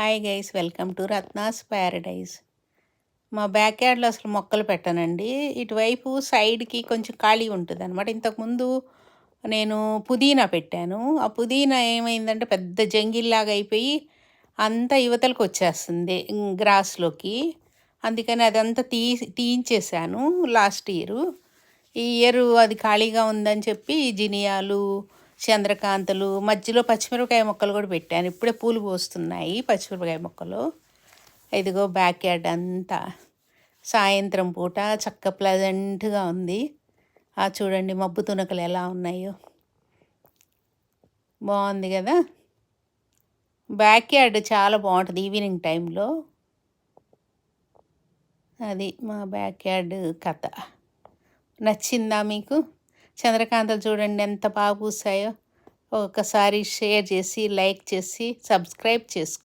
Hi guys, welcome to Ratna's Paradise. మా back యార్డ్లో అసలు మొక్కలు పెట్టానండి. ఇటువైపు సైడ్కి కొంచెం ఖాళీ ఉంటుంది అనమాట. ఇంతకుముందు నేను పుదీనా పెట్టాను. ఆ పుదీనా ఏమైందంటే పెద్ద జంగిల్లాగా అయిపోయి అంతా యువతలకు వచ్చేస్తుంది గ్రాస్లోకి. అందుకని అదంతా తీయించేశాను లాస్ట్ ఇయరు. ఈ ఇయర్ అది ఖాళీగా ఉందని చెప్పి జినియాలు, చంద్రకాంతలు, మధ్యలో పచ్చిమిరపకాయ మొక్కలు కూడా పెట్టాను. ఇప్పుడే పూలు పోస్తున్నాయి పచ్చిమిరపకాయ మొక్కలు. ఇదిగో బ్యాక్ యార్డ్ అంతా సాయంత్రం పూట చక్క ప్లెజెంట్గా ఉంది. చూడండి మబ్బు తునకలు ఎలా ఉన్నాయో, బాగుంది కదా. బ్యాక్ యార్డ్ చాలా బాగుంటుంది ఈవినింగ్ టైంలో. అది మా బ్యాక్ యార్డ్ కథ. నచ్చిందా మీకు? చంద్రకాంతలు చూడండి ఎంత బాగా పూసాయో. ఒకసారి షేర్ చేసి, లైక్ చేసి, సబ్స్క్రైబ్ చేసుకో.